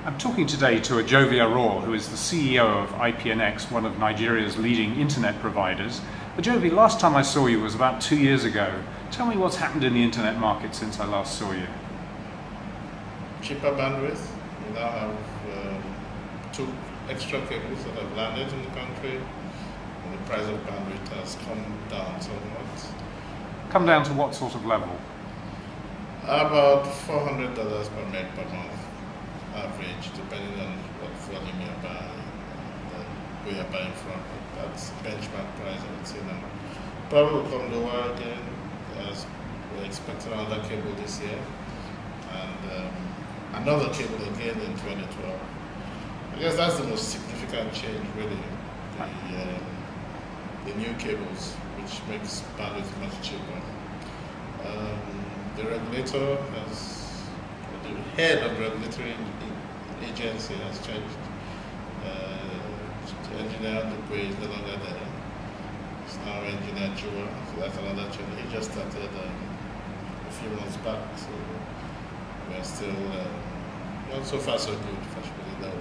I'm talking today to Ejovi Arror, who is the CEO of IPnx, one of Nigeria's leading internet providers. Ejovi, last time I saw you was about 2 years ago. Tell me what's happened in the internet market since I last saw you. Cheaper bandwidth. We now have 2 extra cables that have landed in the country, and the price of bandwidth has come down somewhat. Come down to what sort of level? About $400 per meg per month average, depending on what volume you're buying, where you're buying from. That's benchmark price, I would say now. Probably will come lower again, as we're expecting another cable this year, and another cable again in 2012. I guess that's the most significant change, really. The new cables, which makes bandwidth much cheaper. The regulator the head of the regulatory agency has changed. The engineer Dupre is no longer there. It's now engineer Ejovi, so that's another change. He just started a few months back, so we're still not so far so good, if I should put it that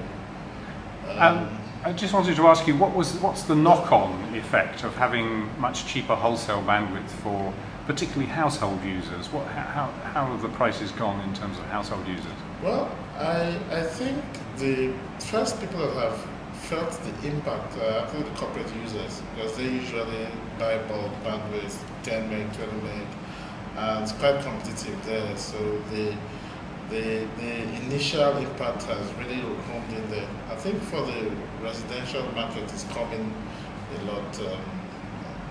way. I just wanted to ask you, what's the knock-on effect of having much cheaper wholesale bandwidth for particularly household users? How have the prices gone in terms of household users? Well, I think the first people that have felt the impact are actually the corporate users, because they usually buy bulk bandwidth, 10 meg, 20 meg, and it's quite competitive there. So the initial impact has really honed in there. I think for the residential market, it's coming a lot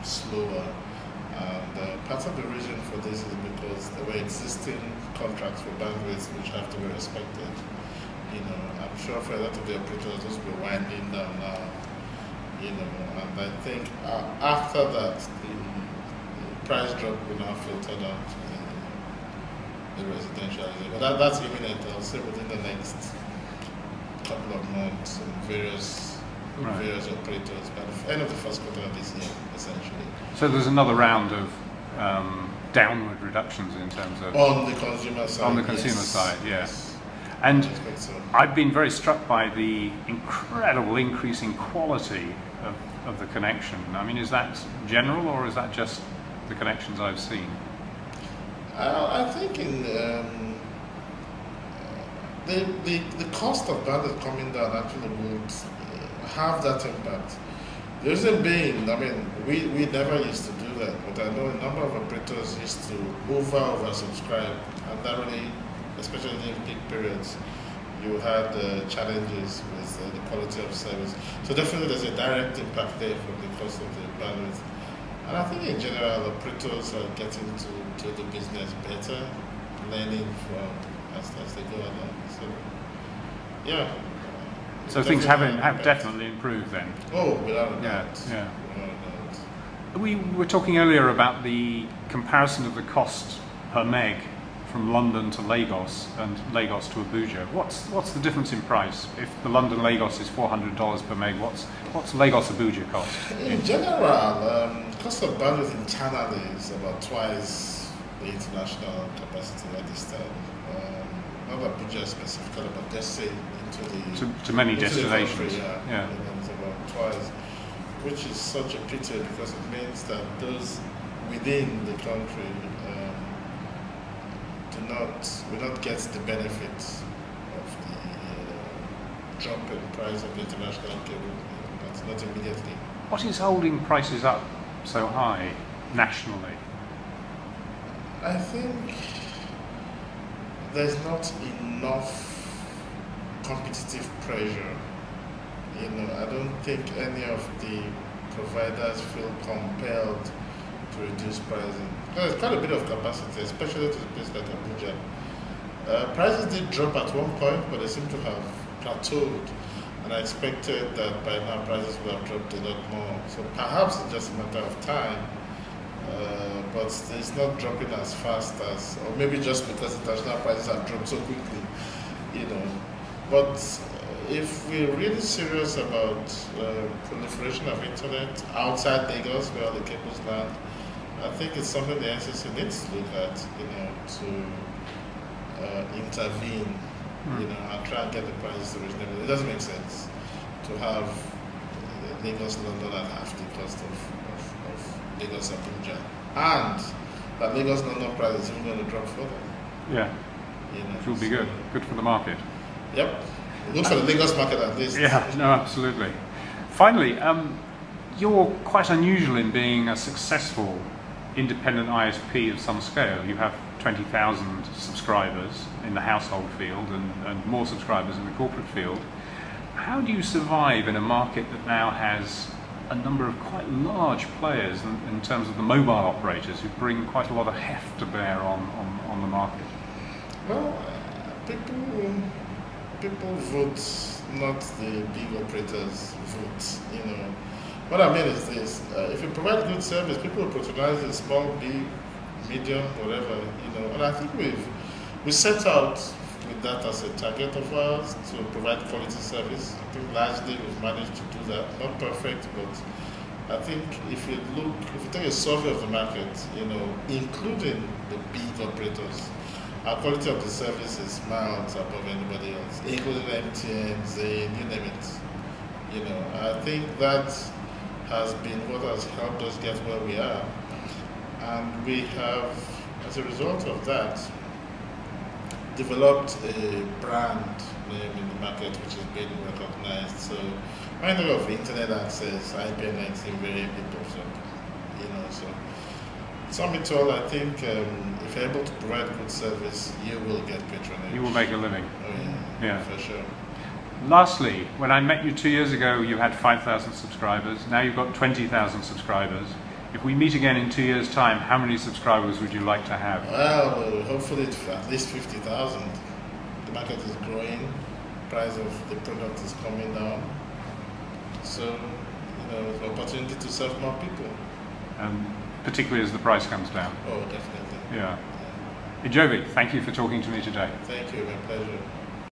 slower. And part of the reason for this is because there were existing contracts for bandwidth which have to be respected. I'm sure for a lot of the operators, those will be winding down now. And I think after that, the price drop will now filter down to the residential. But that's imminent. I'll say within the next couple of months in various operators by the end of the first quarter of this year, essentially. So there's another round of downward reductions in terms of on the consumer side. On the consumer side, yes. And so. I've been very struck by the incredible increase in quality of the connection. I mean, is that general, or is that just the connections I've seen? I think in the cost of bandwidth coming down actually would have that impact. The reason being, I mean, we never used to do that, but I know a number of operators used to oversubscribe, and that really, especially in peak periods, you had challenges with the quality of service. So definitely there's a direct impact there from the cost of the bandwidth. And I think in general, operators are getting to the business better, learning from as they go along. So, yeah. So things have definitely improved then? Oh, without a doubt. Yeah. Without a doubt. We were talking earlier about the comparison of the cost per meg from London to Lagos and Lagos to Abuja. What's the difference in price? If the London Lagos is $400 per meg, what's Lagos Abuja cost? In general, cost of bandwidth internally is about twice the international capacity at this time. Not Abuja specifically, but let's say to many destinations. Country, yeah. It's about twice, which is such a pity because it means that those within the country will not get the benefits of the drop in price of the international cable. That's not immediately. What is holding prices up so high nationally? I think there's not enough competitive pressure. I don't think any of the providers feel compelled to reduce pricing. There's quite a bit of capacity, especially to a place like Abuja. Prices did drop at one point, but they seem to have plateaued. And I expected that by now prices would have dropped a lot more. So perhaps it's just a matter of time. But it's not dropping as fast as, or maybe just because international prices have dropped so quickly, But if we're really serious about proliferation of internet outside Lagos, where all the cables land, I think it's something the NCC needs to look at, to intervene You know, and try and get the prices reasonable. It doesn't make sense to have Lagos London at half the cost of Lagos Abuja, and that Lagos London price is even going to drop further. Yeah, you know, which will be good for the market. Yep, good for the Lagos market at least. Yeah, no, absolutely. Finally, you're quite unusual in being a successful independent ISP of some scale. You have 20,000 subscribers in the household field and more subscribers in the corporate field. How do you survive in a market that now has a number of quite large players in terms of the mobile operators who bring quite a lot of heft to bear on the market? Well, people vote, not the big operators vote, you know. What I mean is this, if you provide good service, people will patronize it, small, big, medium, whatever, you know. And I think we set out with that as a target of ours to provide quality service. I think largely we've managed to do that. Not perfect, but I think if you take a survey of the market, you know, including the big operators, our quality of the service is miles above anybody else, including MTN, Zain, you name it. You know, I think that has been what has helped us get where we are. And we have, as a result of that, developed a brand name in the market which is being recognized. So, when I think of internet access, IPnx invariably pops up. You know, so sum it all, I think if you're able to provide good service, you will get patronage. You will make a living. Oh yeah, for sure. Lastly, when I met you 2 years ago, you had 5,000 subscribers. Now you've got 20,000 subscribers. If we meet again in 2 years' time, how many subscribers would you like to have? Well, hopefully at least 50,000. The market is growing, price of the product is coming down. So, you know, it's an opportunity to serve more people. Particularly as the price comes down. Oh, definitely. Yeah. Ejovi, thank you for talking to me today. Thank you, my pleasure.